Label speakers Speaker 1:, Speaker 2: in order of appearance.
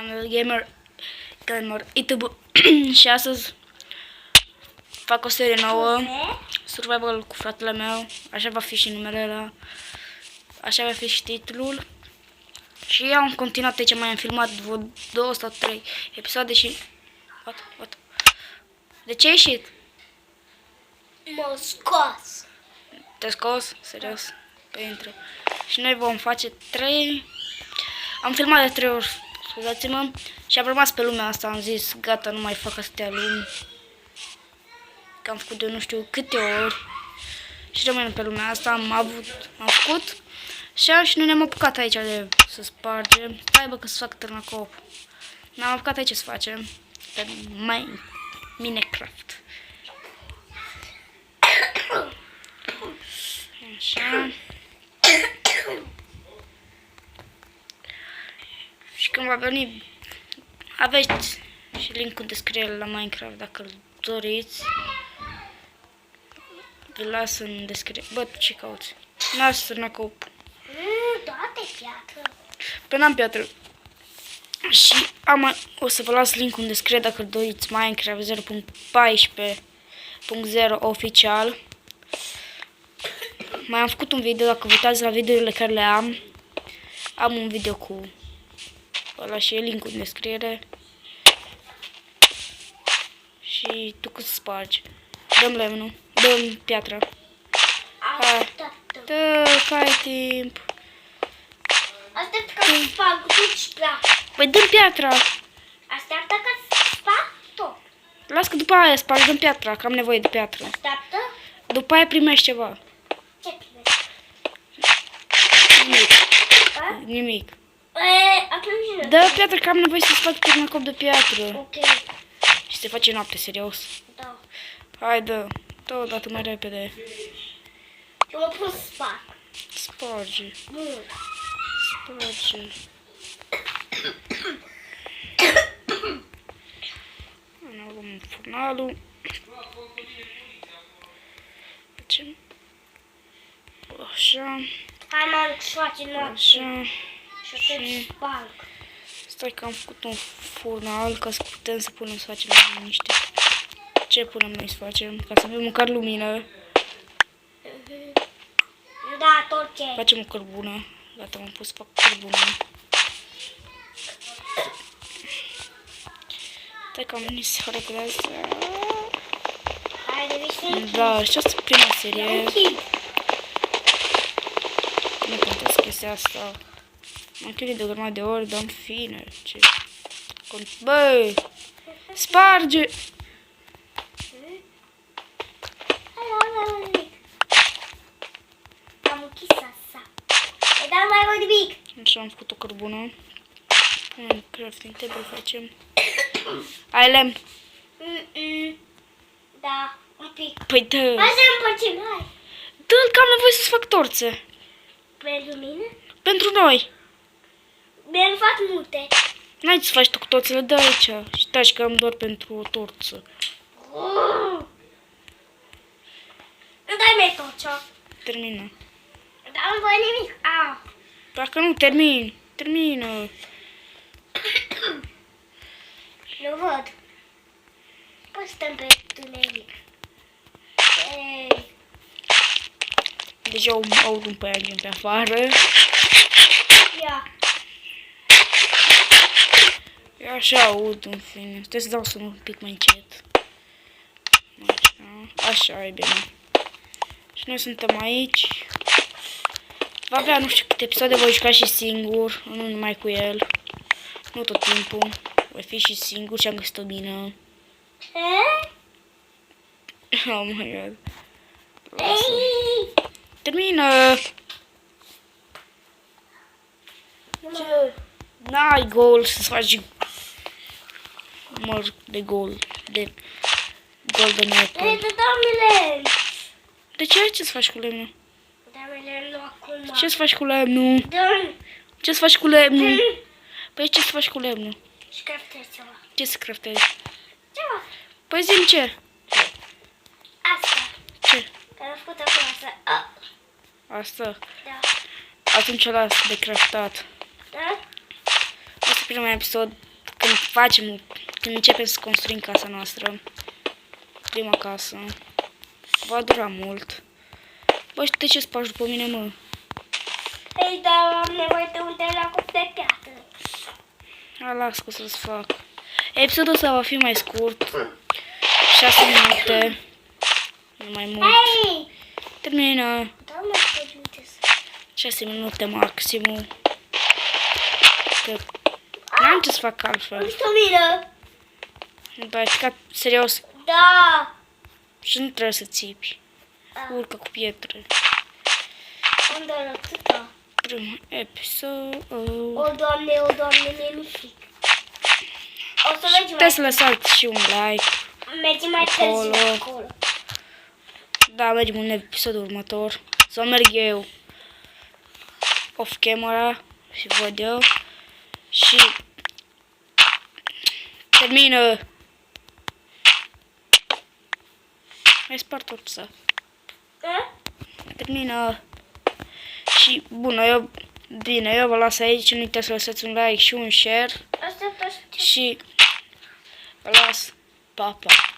Speaker 1: Manuel Gamer YouTube și astăzi fac o serie nouă, Survival cu fratele meu, așa va fi și numele ăla, așa va fi și titlul. Și am continuat aici, mai am filmat vreo 2 sau 3 episoade și... What? De ce ai ieșit?
Speaker 2: M-au scos.
Speaker 1: Te-ai scos? Serios? Păi intră. Și noi vom face 3... Am filmat de 3 ori, scuzați-mă, și am rămas pe lumea asta, am zis, gata, nu mai fac astea lumi. Că am făcut de nu știu câte ori. Și rămânem pe lumea asta, am făcut. Și noi ne-am apucat aici de să spargem. Stai bă că să fac târnăcop. Ne-am apucat aici să facem pe Minecraft. Așa. Și când va veni, aveți și link-ul în descriere la Minecraft dacă îl doriți. Vi las în descriere. Bă, ce cauți? N-ați târnăcop.
Speaker 2: Toate piatră.
Speaker 1: Păi n-am piatră. Și o să vă las link în descriere dacă doriți Minecraft 0.14.0 oficial. Mai am făcut un video, dacă vă uitați la videourile care le am. Am un video cu ăla și e link în descriere. Și tu cât spargi? Dăm lemnul, dăm piatra. Hai, dă, că ai timp.
Speaker 2: Aștept ca să sparg piatra.
Speaker 1: Păi dăm piatra.
Speaker 2: Așteaptă ca să sparg tot.
Speaker 1: Las că după aia sparg, dăm piatra, că am nevoie de piatră.
Speaker 2: Așteaptă?
Speaker 1: După aia primești ceva.
Speaker 2: Ce primești?
Speaker 1: Nimic.
Speaker 2: A?
Speaker 1: Nimic.
Speaker 2: Atunci...
Speaker 1: Dă piatră, că am nevoie să-ți fac târnăcop de piatră.
Speaker 2: Ok.
Speaker 1: Și se face noapte, serios.
Speaker 2: Da.
Speaker 1: Hai, dă. Dă o dată mai repede.
Speaker 2: Și mă pun să sparg.
Speaker 1: Sparge.
Speaker 2: Bun.
Speaker 1: Sparge. Ne luăm furnalul. Facem. Așa.
Speaker 2: Hai mă, să facem noapte.
Speaker 1: Așa.
Speaker 2: Și atunci sparg.
Speaker 1: Stai că am făcut un furnal ca să putem să punem să facem niște... Ce punem noi să facem? Ca să avem măcar lumină.
Speaker 2: Da, tot ce.
Speaker 1: Facem o cărbună. Gata, m-am pus să fac cărbună. Stai că am venit să regulează.
Speaker 2: Hai, devii
Speaker 1: Da, și asta e prima serie.
Speaker 2: închid.
Speaker 1: Nu contează chestia asta. M-am chinuit de o grămadă de ori, dar în fine. Ce... Băi! Sparge!
Speaker 2: Am închis asta. Păi dar nu mai văd nimic.
Speaker 1: Așa am făcut o cărbună. În crafting table facem. Ai lemn?
Speaker 2: Da, un pic.
Speaker 1: Păi dă!
Speaker 2: Hai să împărțim, hai.
Speaker 1: Dă-l că am nevoie să-ți fac torțe.
Speaker 2: Pentru mine?
Speaker 1: Pentru noi.
Speaker 2: Mi-am fac multe.
Speaker 1: N-ai să faci tu cu torțele, dă aici. Și taci că am doar pentru o torță.
Speaker 2: Îmi dai mie torța.
Speaker 1: Termină.
Speaker 2: Dar nu văd nimic.
Speaker 1: Dacă nu, termină.
Speaker 2: Nu văd. Păi stăm pe tunelic.
Speaker 1: Deja aud un păianjen pe afară.
Speaker 2: Ia.
Speaker 1: Eu așa aud, în fine. Trebuie să dau sunul un pic mai încet. Așa e bine. Și noi suntem aici. Va avea nu știu câte episoade, voi juca și singur, nu numai cu el. Nu tot timpul. Voi fi și singur și am găsit o mină. Oh my god. Lasă. Termină! N-ai gol să faci măr de gol. De golden apple.
Speaker 2: Doamnele!
Speaker 1: De ce? Ce să faci cu lemnul?
Speaker 2: Doamnele, nu acum.
Speaker 1: Ce să faci cu lemnul?
Speaker 2: Dă-mi.
Speaker 1: Ce să faci cu lemnul? Păi ce să faci cu lemnul?
Speaker 2: Și craftezi ceva.
Speaker 1: Ce să craftezi?
Speaker 2: Ceva.
Speaker 1: Păi zi-mi ce?
Speaker 2: Asta.
Speaker 1: Ce?
Speaker 2: Care am făcut acum asta.
Speaker 1: Asta?
Speaker 2: Da.
Speaker 1: Atunci las de craftat.
Speaker 2: Da?
Speaker 1: Asta e primul episod facem, când începem să construim casa noastră. Prima casă. Va dura mult. Bă, și de ce spași după mine, mă?
Speaker 2: Ei, dar am nevoie de un telacup de piatră.
Speaker 1: Las că să-ți fac. Episodul ăsta va fi mai scurt. 6 minute. Nu mai mult.
Speaker 2: Hei!
Speaker 1: Termină.
Speaker 2: Doamne, uite.
Speaker 1: 6 minute maximum. Că n-am ce să fac altfel.
Speaker 2: Uite o mină.
Speaker 1: Bă, ai picat serios.
Speaker 2: Da.
Speaker 1: Și nu trebuie să țipi. Urcă cu pietre.
Speaker 2: Unde arătăta?
Speaker 1: Primul episod.
Speaker 2: O, Doamne, mie mi fric. O să mergem
Speaker 1: Puteți să lăsați și un like.
Speaker 2: mai
Speaker 1: acolo.
Speaker 2: târziu acolo.
Speaker 1: Da, mergem în episodul următor. Sau merg eu off camera și văd eu. Și termină. Mai spart tot să. Termină. Și bună, eu vă las aici. Nu uitați să lăsați un like și un share.
Speaker 2: Asta
Speaker 1: Și vă las. Pa, pa.